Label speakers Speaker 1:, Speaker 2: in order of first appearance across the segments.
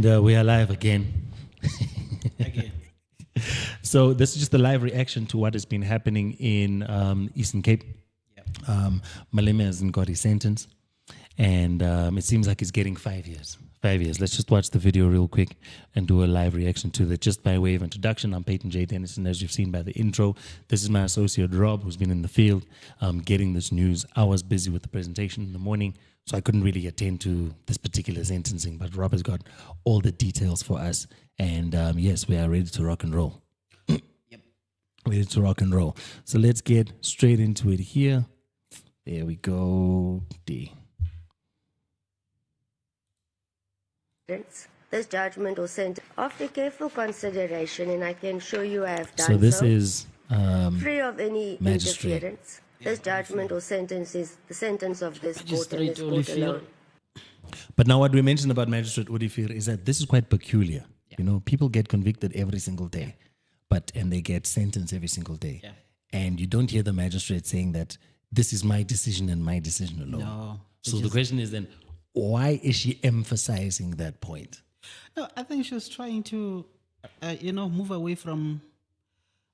Speaker 1: And we are live again.
Speaker 2: Okay.
Speaker 1: So this is just a live reaction to what has been happening in Eastern Cape.
Speaker 2: Yep.
Speaker 1: Malema hasn't got his sentence, and it seems like he's getting 5 years. 5 years. Let's just watch the video real quick and do a live reaction to that. Just by way of introduction, I'm Peyton J. Dennison, as you've seen by the intro. This is my associate Rob, who's been in the field getting this news. I was busy with the presentation in the morning, so I couldn't really attend to this particular sentencing, but Rob has got all the details for us. And yes, we are ready to rock and roll.
Speaker 2: Yep.
Speaker 1: Ready to rock and roll. So let's get straight into it here. There we go. D.
Speaker 3: This judgment or sentence, after careful consideration, and I can show you I have done
Speaker 1: So this is
Speaker 3: free of any
Speaker 1: magistrate.
Speaker 3: interference. This judgment or sentence is the sentence of this court and
Speaker 2: Magistrate
Speaker 3: this court
Speaker 2: Olivier.
Speaker 3: alone.
Speaker 1: But now what we mentioned about Magistrate Udifir is that this is quite peculiar. You know, people get convicted every single day, and they get sentenced every single day.
Speaker 2: Yeah.
Speaker 1: And you don't hear the magistrate saying that this is my decision and my decision alone.
Speaker 2: No.
Speaker 1: So the question is then, why is she emphasizing that point?
Speaker 2: No, I think she was trying to, move away from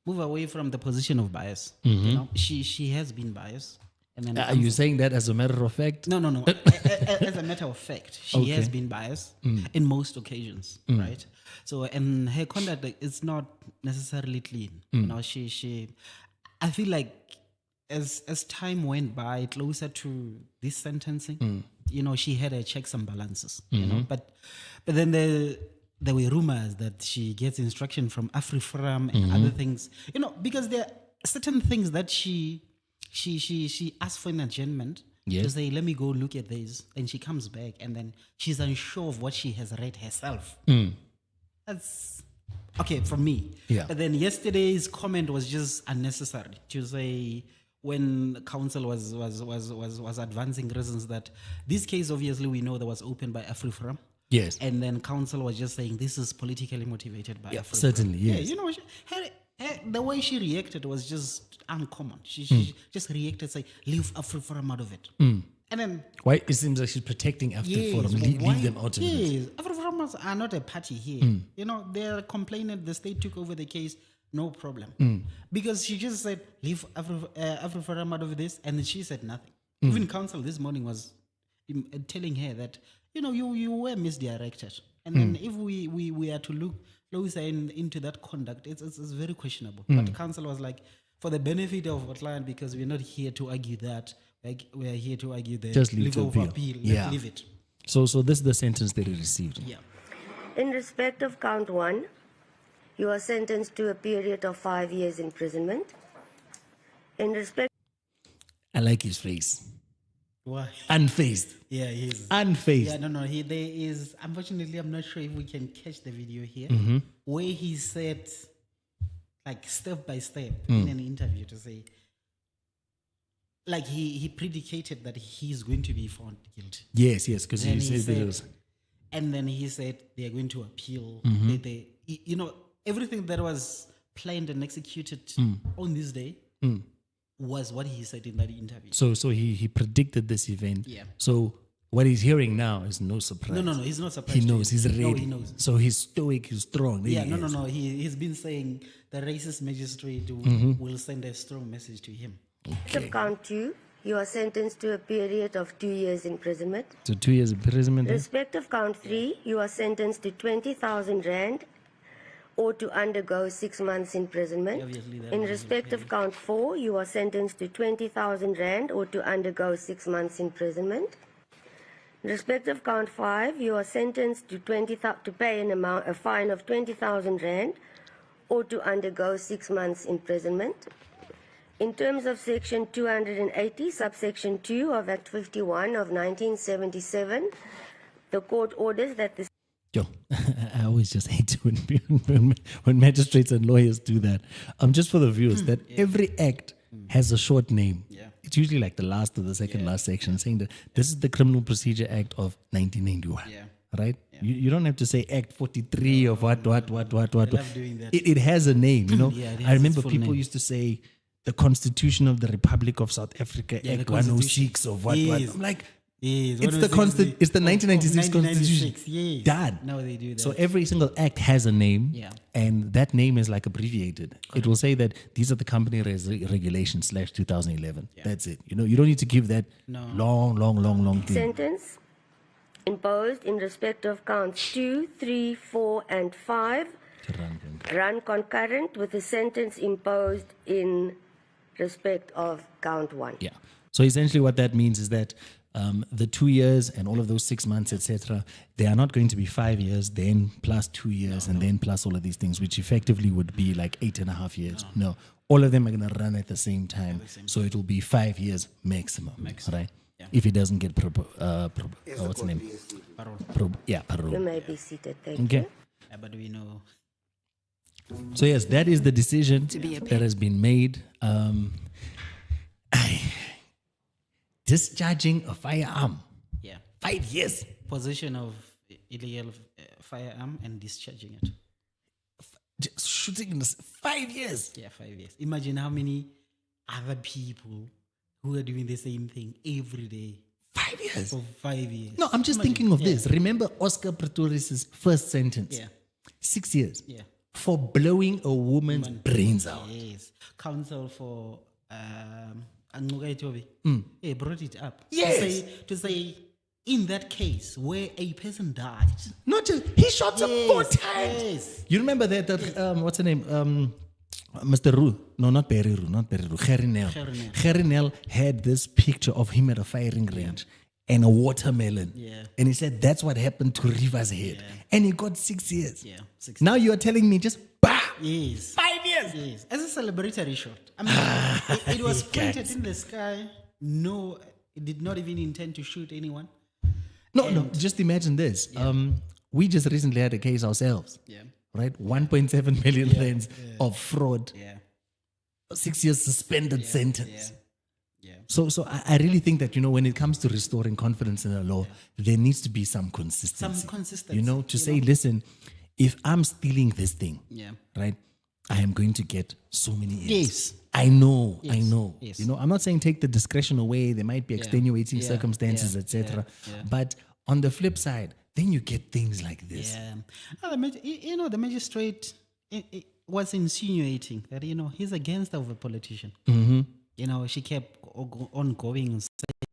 Speaker 2: the position of bias. You know, she has been biased. And then
Speaker 1: Are you saying that as a matter of fact?
Speaker 2: No. As a matter of fact, she has been biased in most occasions, right? So, and her conduct is not necessarily clean. You know, I feel like as time went by, closer to this sentencing, you know, she had her checks and balances. You know, but then there were rumors that she gets instruction from AfriForum and other things. You know, because there are certain things that she asked for an adjournment to say, let me go look at this. And she comes back and then she's unsure of what she has read herself. That's okay for me.
Speaker 1: Yeah.
Speaker 2: But then yesterday's comment was just unnecessary to say when counsel was advancing reasons that this case, obviously, we know that was opened by AfriForum.
Speaker 1: Yes.
Speaker 2: And then counsel was just saying this is politically motivated by AfriForum.
Speaker 1: Certainly, yes.
Speaker 2: Yeah, you know, the way she reacted was just uncommon. She just reacted, say, leave AfriForum out of it. And then
Speaker 1: Why? It seems like she's protecting AfriForum. Leave them out of it.
Speaker 2: yes, AfriForumers are not a party here. You know, they're complaining the state took over the case, no problem. Because she just said, leave AfriForum out of this, and then she said nothing. Even counsel this morning was telling her that, you know, you were misdirected. And then if we are to look closer into that conduct, it's very questionable. But counsel was like, for the benefit of our client, because we're not here to argue that, like we are here to argue the
Speaker 1: Just leave to
Speaker 2: over
Speaker 1: appeal.
Speaker 2: appeal.
Speaker 1: Yeah.
Speaker 2: Leave it.
Speaker 1: So this is the sentence that he received.
Speaker 2: Yeah.
Speaker 3: In respect of count 1, you are sentenced to a period of 5 years imprisonment. In respect
Speaker 1: I like his face.
Speaker 2: Why?
Speaker 1: Unfazed.
Speaker 2: Yeah, he's.
Speaker 1: Unfazed.
Speaker 2: Yeah, no. There is. Unfortunately, I'm not sure if we can catch the video here, where he said, like step by step in an interview, to say, like he predicated that he's going to be found guilty.
Speaker 1: Yes, because
Speaker 2: Then
Speaker 1: he said that it was.
Speaker 2: And then he said they are going to appeal. They, you know, everything that was planned and executed on this day was what he said in that interview.
Speaker 1: So he predicted this event.
Speaker 2: Yeah.
Speaker 1: So what he's hearing now is no surprise.
Speaker 2: No, he's not surprised.
Speaker 1: He knows. He's ready.
Speaker 2: No, he knows.
Speaker 1: So he's stoic. He's strong. There
Speaker 2: Yeah,
Speaker 1: he is.
Speaker 2: no. He's been saying the racist magistrate will send a strong message to him.
Speaker 3: of count 2, you are sentenced to a period of 2 years imprisonment.
Speaker 1: So 2 years imprisonment.
Speaker 3: In respect of count 3, you are sentenced to 20,000 rand or to undergo 6 months imprisonment.
Speaker 2: Obviously, that
Speaker 3: In
Speaker 2: was
Speaker 3: respect of count 4, you are sentenced to 20,000 rand or to undergo 6 months imprisonment. In respect of count 5, you are sentenced to pay a fine of 20,000 rand or to undergo 6 months imprisonment. In terms of Section 280, subsection 2 of Act 51 of 1977, the court orders that the
Speaker 1: Yo, I always just hate when magistrates and lawyers do that. Just for the viewers, that every act has a short name.
Speaker 2: Yeah.
Speaker 1: It's usually like the last or the second last section, saying that this is the Criminal Procedure Act of 1991.
Speaker 2: Yeah.
Speaker 1: Right? You don't have to say Act 43 of what.
Speaker 2: love doing that.
Speaker 1: It has a name, you know.
Speaker 2: Yeah, it has
Speaker 1: I remember
Speaker 2: its full
Speaker 1: people
Speaker 2: name.
Speaker 1: used to say the Constitution of the Republic of South Africa,
Speaker 2: Yeah, the
Speaker 1: Act 106 of what.
Speaker 2: Yes.
Speaker 1: I'm like,
Speaker 2: Yes,
Speaker 1: It's the constant. It's the 1996 Constitution.
Speaker 2: Yes.
Speaker 1: Done.
Speaker 2: Now they do that.
Speaker 1: So every single act has a name,
Speaker 2: Yeah.
Speaker 1: and that name is like abbreviated. It will say that these are the company regulations / 2011. That's it. You don't need to give that long thing.
Speaker 3: Sentence imposed in respect of counts 2, 3, 4, and 5 run concurrent with the sentence imposed in respect of count 1.
Speaker 1: Yeah. So essentially, what that means is that the 2 years and all of those 6 months, etc., they are not going to be 5 years, then plus 2 years, and then plus all of these things, which effectively would be like 8.5 years. No, all of them are going to run at the same time. So it will be 5 years maximum. Right? Yeah. If it doesn't get what's the name? Parole. Parole.
Speaker 3: You may be seated. Thank
Speaker 1: Okay.
Speaker 3: you.
Speaker 2: But we know.
Speaker 1: So yes, that is the decision that has been made. Discharging a firearm.
Speaker 2: Yeah.
Speaker 1: 5 years.
Speaker 2: Possession of illegal firearm and discharging it.
Speaker 1: Just shooting in 5 years.
Speaker 2: Yeah, 5 years. Imagine how many other people who are doing the same thing every day
Speaker 1: 5 years.
Speaker 2: for 5 years.
Speaker 1: No, I'm just thinking of this. Remember Oscar Pretorius' first sentence?
Speaker 2: Yeah.
Speaker 1: 6 years.
Speaker 2: Yeah.
Speaker 1: For blowing a woman's brains out.
Speaker 2: Yes. Counsel for Anguga Itobi. He brought it up.
Speaker 1: Yes.
Speaker 2: To say in that case where a person died.
Speaker 1: Not just, he shot her 4 times.
Speaker 2: Yes.
Speaker 1: You remember that what's her name? Mr. Roo. No, not Perry Roo. Gerry Nell. Gerry Nell had this picture of him at a firing range and a watermelon.
Speaker 2: Yeah.
Speaker 1: And he said that's what happened to River's head. And he got 6 years.
Speaker 2: Yeah. 6
Speaker 1: Now you are telling me just, bah!
Speaker 2: Yes.
Speaker 1: 5 years.
Speaker 2: Yes. As a celebratory shot. I mean, it was pointed in the sky. No, it did not even intend to shoot anyone.
Speaker 1: No, just imagine this. We just recently had a case ourselves.
Speaker 2: Yeah.
Speaker 1: Right? 1.7 million rands of fraud.
Speaker 2: Yeah.
Speaker 1: 6 years suspended sentence.
Speaker 2: Yeah.
Speaker 1: So I really think that, when it comes to restoring confidence in the law, there needs to be some consistency.
Speaker 2: Some consistency.
Speaker 1: To say, listen, if I'm stealing this thing,
Speaker 2: Yeah.
Speaker 1: right, I am going to get so many years.
Speaker 2: Yes.
Speaker 1: I know.
Speaker 2: Yes.
Speaker 1: I'm not saying take the discretion away. There might be extenuating circumstances, etc. But on the flip side, then you get things like this.
Speaker 2: Yeah. The magistrate was insinuating that, he's against of a politician.
Speaker 1: Mm-hmm.
Speaker 2: She kept on going and saying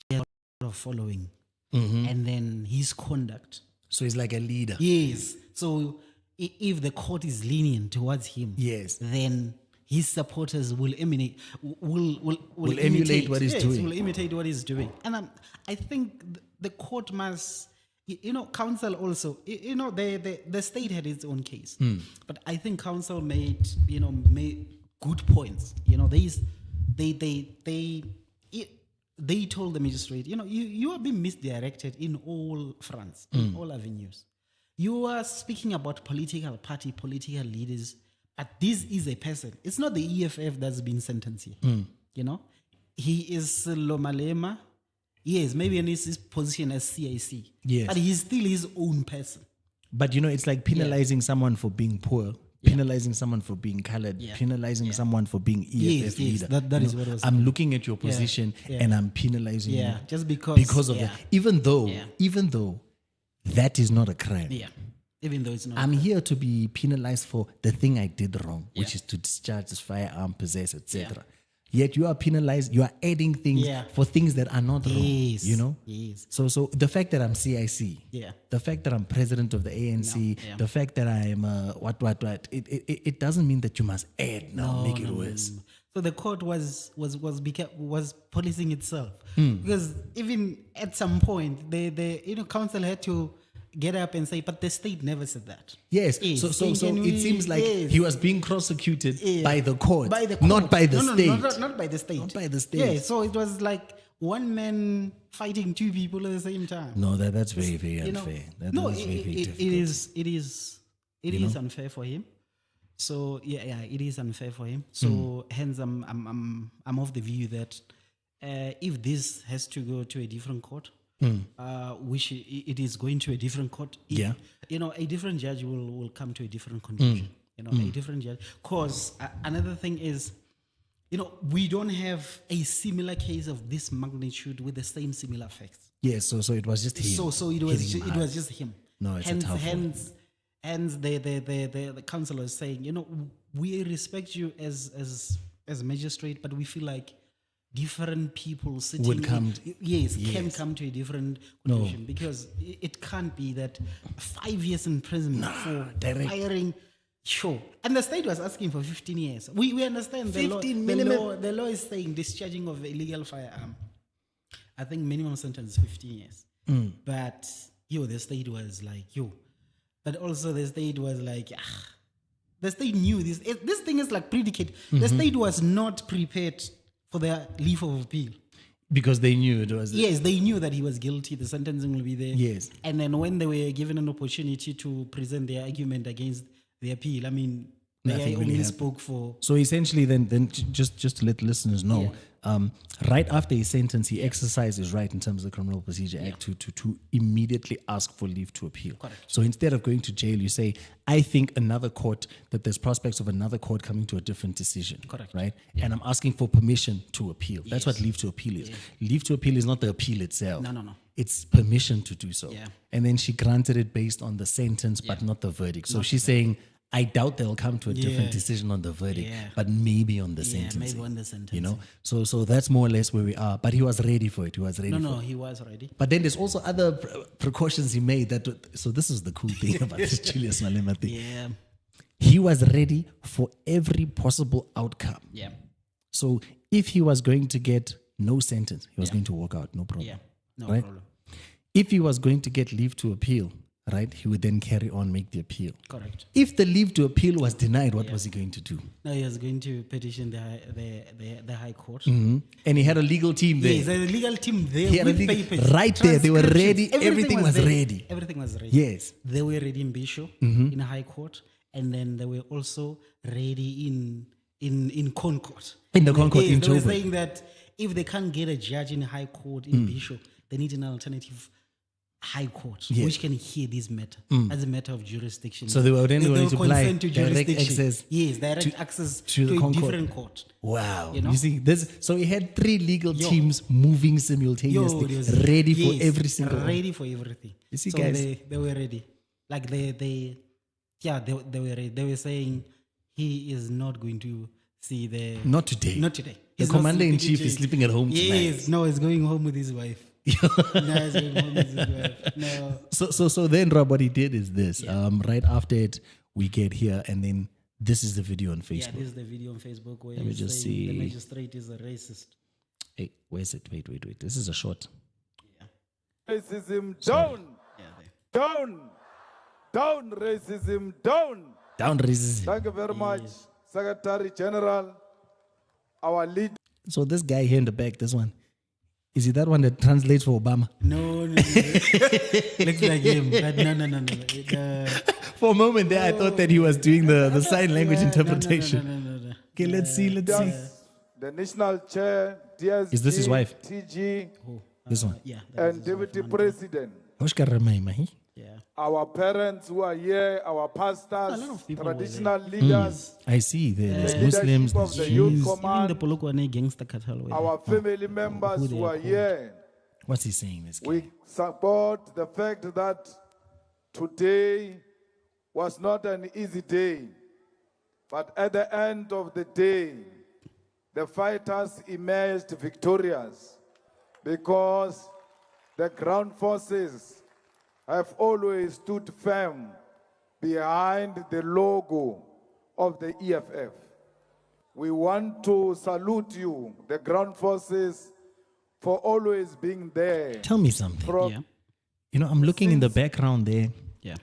Speaker 2: he has a lot of following.
Speaker 1: Mm-hmm.
Speaker 2: And then his conduct.
Speaker 1: So he's like a leader.
Speaker 2: Yes. So if the court is lenient towards him,
Speaker 1: Yes.
Speaker 2: then his supporters will emulate
Speaker 1: Will emulate what he's doing.
Speaker 2: Will imitate what he's doing. And I think the court must, counsel also, the state had its own case. But I think counsel made good points. They told the magistrate, you are being misdirected in all fronts, in all avenues. You are speaking about political party, political leaders, but this is a person. It's not the EFF that's been sentenced here. He is Malema. Yes, maybe in his position as CIC.
Speaker 1: Yes.
Speaker 2: But he's still his own person.
Speaker 1: But it's like penalizing someone for being poor, penalizing someone for being colored, penalizing someone for being EFF leader.
Speaker 2: That is what I was
Speaker 1: I'm looking at your position and I'm penalizing you.
Speaker 2: Just because
Speaker 1: of that. Even though that is not a crime.
Speaker 2: Yeah. Even though it's not.
Speaker 1: I'm here to be penalized for the thing I did wrong, which is to discharge this firearm, possess, etc. Yet you are penalized, you are adding things for things that are not wrong.
Speaker 2: Yes.
Speaker 1: So the fact that I'm CIC, the fact that I'm president of the ANC, the fact that I'm it doesn't mean that you must add make it worse.
Speaker 2: No. So the court was policing itself because even at some point the counsel had to get up and say, but the state never said that.
Speaker 1: Yes. So it seems like he was being prosecuted by the court, not by the state.
Speaker 2: Not by the state.
Speaker 1: Not by the state.
Speaker 2: Yeah. So it was like one man fighting two people at the same time.
Speaker 1: No, that's very, very unfair.
Speaker 2: It is unfair for him. So it is unfair for him. So hence I'm of the view that if this has to go to a different court, which it is going to a different court, a different judge will come to a different conclusion. A different judge. Because another thing is, we don't have a similar case of this magnitude with the same similar facts.
Speaker 1: Yes, so it was just him.
Speaker 2: So it was just him.
Speaker 1: No, it's a tough one.
Speaker 2: Hence the council was saying, we respect you as magistrate, but we feel like different people sitting can come to a different conclusion, because it can't be that 5 years in prison for firing. Sure. And the state was asking for 15 years. We understand the law. The law is saying discharging of illegal firearm. I think minimum sentence is 15 years. But the state was like, But also the state was like, the state knew this. This thing is like predicate. The state was not prepared for their leave of appeal.
Speaker 1: Because they knew it was...
Speaker 2: Yes, they knew that he was guilty. The sentencing will be there.
Speaker 1: Yes.
Speaker 2: And then when they were given an opportunity to present their argument against the appeal, I mean, they only spoke for...
Speaker 1: So essentially then just to let listeners know, right after his sentence, he exercised his right in terms of the Criminal Procedure Act to immediately ask for leave to appeal.
Speaker 2: Correct.
Speaker 1: So instead of going to jail, you say, I think that there's prospects of another court coming to a different decision.
Speaker 2: Correct.
Speaker 1: Right? Yeah. And I'm asking for permission to appeal. That's what leave to appeal is. Yeah. Leave to appeal is not the appeal itself.
Speaker 2: No.
Speaker 1: It's permission to do so.
Speaker 2: Yeah.
Speaker 1: And then she granted it based on the sentence, but not the verdict. So she's saying, I doubt they'll come to a different decision on the verdict, but maybe on the sentencing.
Speaker 2: Maybe on the sentencing.
Speaker 1: So that's more or less where we are. But he was ready for it. He was ready.
Speaker 2: No, he was ready.
Speaker 1: But then there's also other precautions he made. So this is the cool thing about this Julius Malema thing.
Speaker 2: Yeah.
Speaker 1: He was ready for every possible outcome.
Speaker 2: Yeah.
Speaker 1: So if he was going to get no sentence, he was going to walk out, no problem.
Speaker 2: Yeah, no problem.
Speaker 1: If he was going to get leave to appeal, right, he would then carry on, make the appeal.
Speaker 2: Correct.
Speaker 1: If the leave to appeal was denied, what was he going to do?
Speaker 2: No, he was going to petition the High Court.
Speaker 1: Mm-hmm. And he had a legal team there.
Speaker 2: Yes, a legal team there
Speaker 1: He had
Speaker 2: with
Speaker 1: papers. Right there, they were ready. Everything was ready.
Speaker 2: Everything was ready.
Speaker 1: Yes.
Speaker 2: They were ready in Bishop, in the High Court, and then they were also ready in Concord.
Speaker 1: In the Concord, in
Speaker 2: They were
Speaker 1: Joburg.
Speaker 2: saying that if they can't get a judge in the High Court in Bishop, they need an alternative High Court, which can hear this matter as a matter of jurisdiction.
Speaker 1: So they were then going to apply
Speaker 2: to
Speaker 1: direct access.
Speaker 2: Yes, direct access
Speaker 1: to the
Speaker 2: a
Speaker 1: Concord.
Speaker 2: different court.
Speaker 1: Wow. You see, so he had 3 legal teams moving simultaneously,
Speaker 2: Ready for everything.
Speaker 1: You see,
Speaker 2: so
Speaker 1: guys.
Speaker 2: They were ready. Like they were ready. They were saying he is not going to see the...
Speaker 1: Not today.
Speaker 2: Not today.
Speaker 1: The commander-in-chief is sleeping at home tonight.
Speaker 2: Yes, no, he's going home with his wife. No.
Speaker 1: So then, Rob, what he did is this. Right after it, we get here, and then this is the video on Facebook.
Speaker 2: Yeah, this is the video on Facebook where
Speaker 1: Let me just see.
Speaker 2: the magistrate is a racist.
Speaker 1: Hey, where's it? Wait. This is a short.
Speaker 4: Racism down. Down. Down racism down.
Speaker 1: Down racism.
Speaker 4: Thank you very much, Secretary General, our leader.
Speaker 1: So this guy here in the back, this one, is it that one that translates for Obama?
Speaker 2: No. Looks like him. But no.
Speaker 1: For a moment there, I thought that he was doing the sign language interpretation.
Speaker 2: No.
Speaker 1: Okay, let's see.
Speaker 4: The national chair, DSG,
Speaker 1: Is this his wife?
Speaker 4: TG,
Speaker 1: This one.
Speaker 2: Yeah.
Speaker 4: and Deputy President.
Speaker 2: Yeah.
Speaker 4: Our parents who are here, our pastors,
Speaker 2: lot of people were
Speaker 4: traditional leaders,
Speaker 1: I see. There's
Speaker 4: leadership
Speaker 1: Muslims,
Speaker 4: of
Speaker 1: there's
Speaker 4: the youth
Speaker 1: Jews.
Speaker 2: Even the
Speaker 4: command,
Speaker 2: Polokwane gangster cartel.
Speaker 4: our family members
Speaker 2: they
Speaker 4: who
Speaker 2: are
Speaker 4: are here.
Speaker 1: What's he saying, this guy?
Speaker 4: We support the fact that today was not an easy day, but at the end of the day, the fighters emerged victorious because the ground forces have always stood firm behind the logo of the EFF. We want to salute you, the ground forces, for always being there.
Speaker 1: Tell me something.
Speaker 2: Yeah.
Speaker 1: I'm looking in the background there,
Speaker 2: Yeah.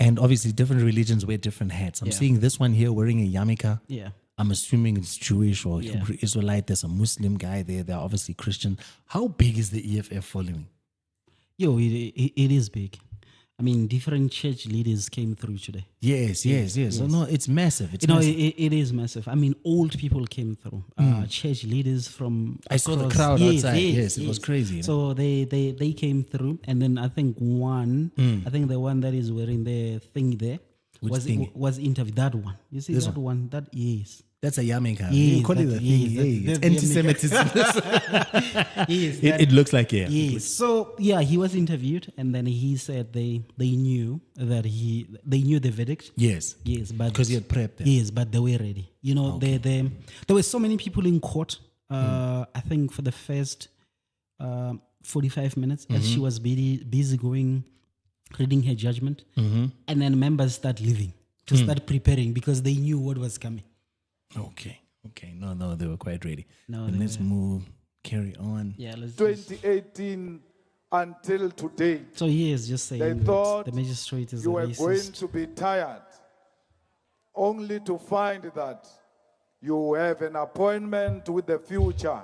Speaker 1: and obviously different religions wear different hats. I'm seeing this one here wearing a yarmulke.
Speaker 2: Yeah.
Speaker 1: I'm assuming it's Jewish or Hebrew Israelite. There's a Muslim guy there. They're obviously Christian. How big is the EFF following?
Speaker 2: It is big. I mean, different church leaders came through today.
Speaker 1: Yes. So no, it's massive. It's
Speaker 2: massive.
Speaker 1: massive.
Speaker 2: It is massive. I mean, old people came through. Church leaders from
Speaker 1: I saw the
Speaker 2: across-
Speaker 1: crowd outside. Yes, it was crazy.
Speaker 2: So they came through, and then I think the one that is wearing the thing there
Speaker 1: Which thing?
Speaker 2: was interviewed. That one. You see
Speaker 1: This
Speaker 2: that one? That yes.
Speaker 1: That's a Yamika.
Speaker 2: Yes,
Speaker 1: You call it
Speaker 2: that-
Speaker 1: a thing.
Speaker 2: yes,
Speaker 1: Hey,
Speaker 2: that's
Speaker 1: it's
Speaker 2: the
Speaker 1: anti-Semitism.
Speaker 2: Yes,
Speaker 1: it looks like, yeah.
Speaker 2: Yes. So yeah, he was interviewed, and then he said they knew that they knew the verdict.
Speaker 1: Yes.
Speaker 2: Yes, but
Speaker 1: Because he had prepped them.
Speaker 2: Yes, but they were ready. You know, there were so many people in court. I think for the first 45 minutes, as she was busy reading her judgment, and then members start leaving to start preparing because they knew what was coming.
Speaker 1: Okay. No, they were quite ready.
Speaker 2: No,
Speaker 1: and
Speaker 2: they
Speaker 1: let's move, carry on.
Speaker 2: Yeah, let's.
Speaker 4: 2018 until today,
Speaker 2: So he is just saying
Speaker 4: they
Speaker 2: that
Speaker 4: thought
Speaker 2: the magistrate is a
Speaker 4: you were going
Speaker 2: racist.
Speaker 4: to be tired, only to find that you have an appointment with the future,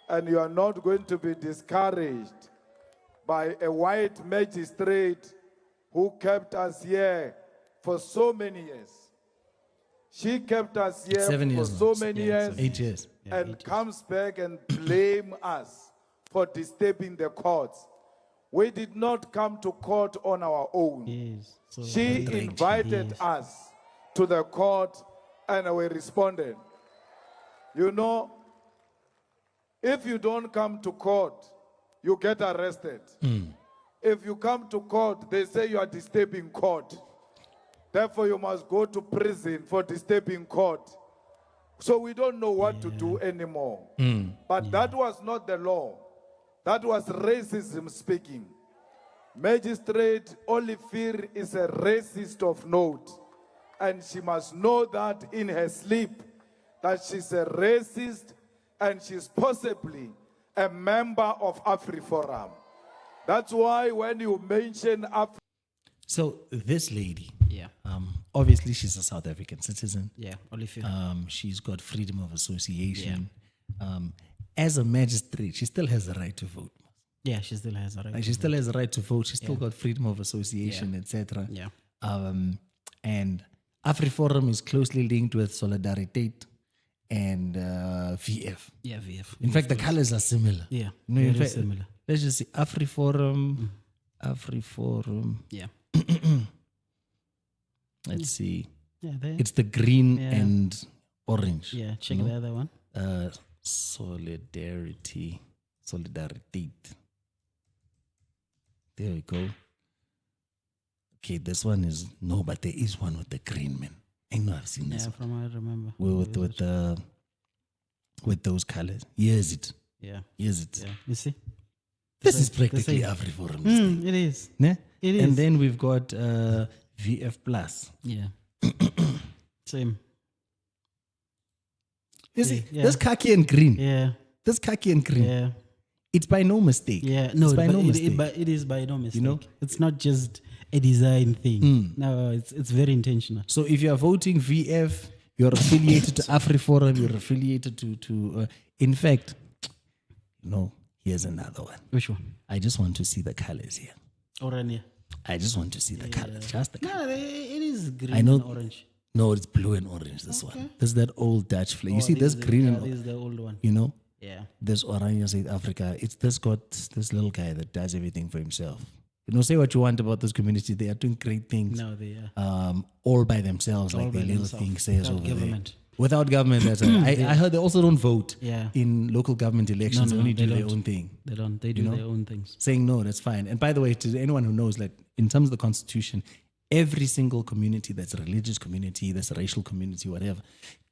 Speaker 4: and you are not going to be discouraged by a white magistrate who kept us here for so many years. She kept us here
Speaker 1: 7
Speaker 4: for
Speaker 1: years
Speaker 4: so
Speaker 1: now.
Speaker 4: many
Speaker 2: Yeah,
Speaker 4: years
Speaker 1: 8 years.
Speaker 2: Yeah,
Speaker 4: and
Speaker 2: 8 years.
Speaker 4: comes back and blame us for disturbing the courts. We did not come to court on our own.
Speaker 2: Yes. So
Speaker 4: She invited us to the court and we responded. You know, if you don't come to court, you get arrested. If you come to court, they say you are disturbing court. Therefore, you must go to prison for disturbing court. So we don't know what to do anymore. But that was not the law. That was racism speaking. Magistrate Olivier is a racist of note. And she must know that in her sleep, that she's a racist and she's possibly a member of AfriForum. That's why when you mention
Speaker 1: So this lady,
Speaker 2: yeah,
Speaker 1: obviously she's a South African citizen.
Speaker 2: yeah, Olivier.
Speaker 1: She's got freedom of association. As a magistrate, she still has the right to vote.
Speaker 2: Yeah, she still has a right.
Speaker 1: Like, she still has the right to vote. She's still got freedom of association, etc.
Speaker 2: Yeah.
Speaker 1: And AfriForum is closely linked with Solidariteit and VF.
Speaker 2: Yeah, VF.
Speaker 1: In fact, the colors are similar.
Speaker 2: Yeah,
Speaker 1: No, in
Speaker 2: very
Speaker 1: fact,
Speaker 2: similar.
Speaker 1: let's just see AfriForum.
Speaker 2: Yeah.
Speaker 1: Let's see.
Speaker 2: Yeah, there.
Speaker 1: It's the green
Speaker 2: Yeah.
Speaker 1: and orange.
Speaker 2: Yeah, check the other one.
Speaker 1: Solidarity. There we go. Okay, this one is no, but there is one with the green man. I know I've seen this
Speaker 2: Yeah, from what I remember.
Speaker 1: with those colors. Here's it.
Speaker 2: Yeah,
Speaker 1: Here's it.
Speaker 2: yeah. You see?
Speaker 1: This is
Speaker 2: The
Speaker 1: practically
Speaker 2: same.
Speaker 1: AfriForum.
Speaker 2: It is.
Speaker 1: Ne?
Speaker 2: It
Speaker 1: And
Speaker 2: is.
Speaker 1: then we've got VF Plus.
Speaker 2: Yeah. Same.
Speaker 1: You see,
Speaker 2: Yeah.
Speaker 1: this khaki and green.
Speaker 2: Yeah.
Speaker 1: This khaki and green.
Speaker 2: Yeah.
Speaker 1: It's by no mistake.
Speaker 2: Yeah. No,
Speaker 1: it's by
Speaker 2: but
Speaker 1: no mistake.
Speaker 2: it is by no mistake.
Speaker 1: know?
Speaker 2: It's not just a design thing. No, it's very intentional.
Speaker 1: So if you are voting VF, you're affiliated to AfriForum, you're affiliated to in fact, no, here's another one.
Speaker 2: Which one?
Speaker 1: I just want to see the colors here.
Speaker 2: Orania.
Speaker 1: I just want to see the colors. Just the colors.
Speaker 2: No, it is green
Speaker 1: I know-
Speaker 2: and orange.
Speaker 1: No, it's blue and orange, this one. This is that old Dutch flag. You see
Speaker 2: this
Speaker 1: this
Speaker 2: is
Speaker 1: green
Speaker 2: this
Speaker 1: and,
Speaker 2: is the old one.
Speaker 1: you know,
Speaker 2: Yeah.
Speaker 1: this Oranje South Africa. It's this got this little guy that does everything for himself. You know, say what you want about this community. They are doing great things.
Speaker 2: No, they are.
Speaker 1: All by themselves,
Speaker 2: All
Speaker 1: like the
Speaker 2: by
Speaker 1: little
Speaker 2: themselves,
Speaker 1: thing says
Speaker 2: without
Speaker 1: over
Speaker 2: government.
Speaker 1: there. Without government, that's right. I heard they also don't vote
Speaker 2: Yeah.
Speaker 1: in local government elections.
Speaker 2: No,
Speaker 1: they only
Speaker 2: they
Speaker 1: do their
Speaker 2: don't.
Speaker 1: own thing.
Speaker 2: They don't. They do their own things.
Speaker 1: Saying no, that's fine. And by the way, to anyone who knows, like in terms of the constitution, every single community that's a religious community, that's a racial community, whatever,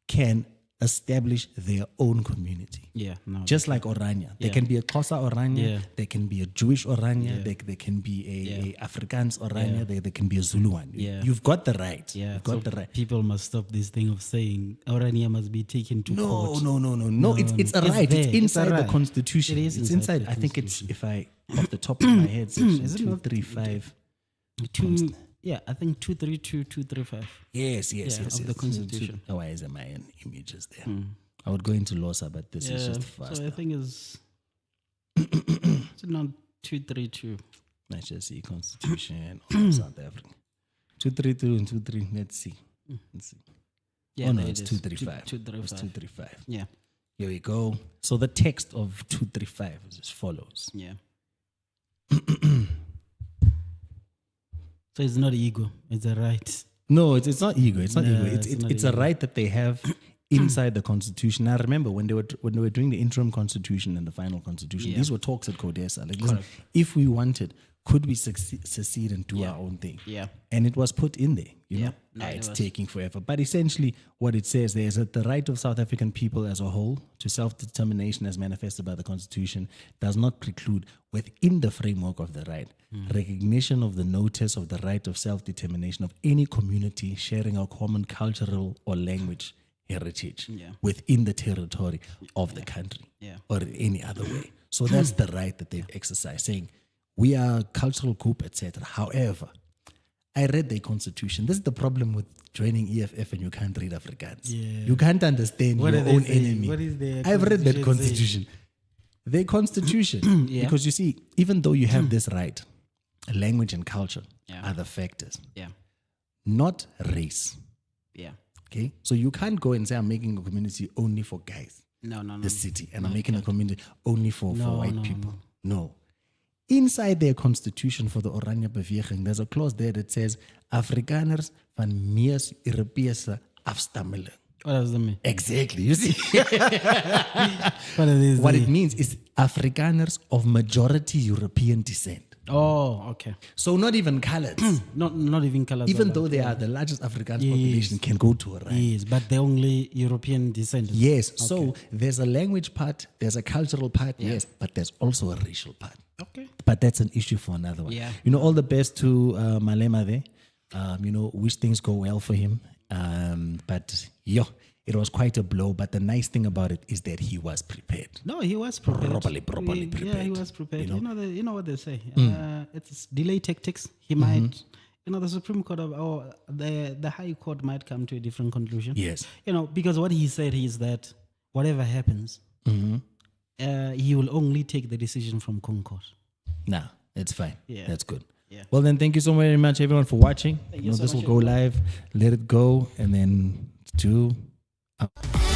Speaker 1: can establish their own community.
Speaker 2: Yeah. No.
Speaker 1: Just like Oranje. There
Speaker 2: Yeah.
Speaker 1: can be a Xhosa Oranje,
Speaker 2: Yeah.
Speaker 1: there can be a Jewish Oranje,
Speaker 2: Yeah.
Speaker 1: there can be a
Speaker 2: Yeah.
Speaker 1: Afrikaans Oranje,
Speaker 2: Yeah.
Speaker 1: there can be a Zulu one.
Speaker 2: Yeah.
Speaker 1: You've got the right.
Speaker 2: Yeah.
Speaker 1: You've got
Speaker 2: so
Speaker 1: the right.
Speaker 2: people must stop this thing of saying Orania must be taken to
Speaker 1: No,
Speaker 2: court.
Speaker 1: no. It's a
Speaker 2: It's
Speaker 1: right.
Speaker 2: there.
Speaker 1: It's
Speaker 2: It's a
Speaker 1: inside the
Speaker 2: right.
Speaker 1: constitution.
Speaker 2: It is
Speaker 1: It's
Speaker 2: inside
Speaker 1: inside.
Speaker 2: the
Speaker 1: I think it's,
Speaker 2: Constitution.
Speaker 1: if I, off the top of my head, section
Speaker 2: Is it not-
Speaker 1: 235.
Speaker 2: Yeah, I think 232, 235.
Speaker 1: Yes.
Speaker 2: of the Constitution.
Speaker 1: Why is my images there? I would go into Losa, but this is just fast.
Speaker 2: So I think it's not 232.
Speaker 1: Let's just see Constitution of South Africa. 232 and 23. Let's see.
Speaker 2: Yeah,
Speaker 1: Oh no,
Speaker 2: there
Speaker 1: it's
Speaker 2: it is.
Speaker 1: 235.
Speaker 2: 235.
Speaker 1: It's 235.
Speaker 2: Yeah.
Speaker 1: Here we go. So the text of 235 is as follows.
Speaker 2: Yeah. So it's not ego, it's a right.
Speaker 1: No, it's not ego. It's not
Speaker 2: No,
Speaker 1: ego.
Speaker 2: it's not
Speaker 1: It's a
Speaker 2: ego.
Speaker 1: right that they have inside the constitution. I remember when they were doing the interim constitution and the final constitution, these were talks at CODESA. Like, listen, if we wanted, could we secede and do our own thing?
Speaker 2: Yeah.
Speaker 1: And it was put in there, you know.
Speaker 2: No,
Speaker 1: It's taking forever. But essentially what it says there is that the right of South African people as a whole to self-determination as manifested by the Constitution does not preclude, within the framework of the right, recognition of the notice of the right of self-determination of any community sharing a common cultural or language heritage within the territory of the country or in any other way. So that's the right that they've exercised, saying we are a cultural group, etc. However, I read the constitution. This is the problem with joining EFF and you can't read Afrikaans.
Speaker 2: Yeah.
Speaker 1: You can't understand
Speaker 2: What
Speaker 1: your
Speaker 2: do they
Speaker 1: own
Speaker 2: say?
Speaker 1: enemy.
Speaker 2: What is the
Speaker 1: I've read that
Speaker 2: constitution
Speaker 1: constitution. The constitution, because you see, even though you have this right, language and culture are the factors, not race.
Speaker 2: Yeah.
Speaker 1: Okay, so you can't go and say I'm making a community only for guys,
Speaker 2: No.
Speaker 1: the city, and I'm making a community only for white people. No. Inside their constitution for the Oranje Beweging, there's a clause there that says Afrikaners van mees Europese afstammeling.
Speaker 2: What does that mean?
Speaker 1: Exactly. You see,
Speaker 2: What do they
Speaker 1: what
Speaker 2: say?
Speaker 1: it means is Afrikaners of majority European descent.
Speaker 2: Oh, okay.
Speaker 1: So not even colored.
Speaker 2: Not even colors.
Speaker 1: Even though they are the largest Afrikaans population, can go to a right.
Speaker 2: Yes, but they're only European descent.
Speaker 1: Yes. So there's a language part, there's a cultural part, yes, but there's also a racial part.
Speaker 2: Okay.
Speaker 1: But that's an issue for another one.
Speaker 2: Yeah.
Speaker 1: You know, all the best to Malema there. You know, wish things go well for him. But it was quite a blow. But the nice thing about it is that he was prepared.
Speaker 2: No, he was prepared.
Speaker 1: Properly prepared.
Speaker 2: Yeah, he was prepared.
Speaker 1: You know?
Speaker 2: You know what they say. It's delay tactics. He might, the Supreme Court or the High Court might come to a different conclusion.
Speaker 1: Yes.
Speaker 2: Because what he said is that whatever happens, he will only take the decision from Concord.
Speaker 1: Nah, it's fine.
Speaker 2: Yeah.
Speaker 1: That's good.
Speaker 2: Yeah.
Speaker 1: Well, then, thank you so very much, everyone, for watching.
Speaker 2: Thank you so
Speaker 1: this will
Speaker 2: much,
Speaker 1: go live. Let it go. And then 2 up.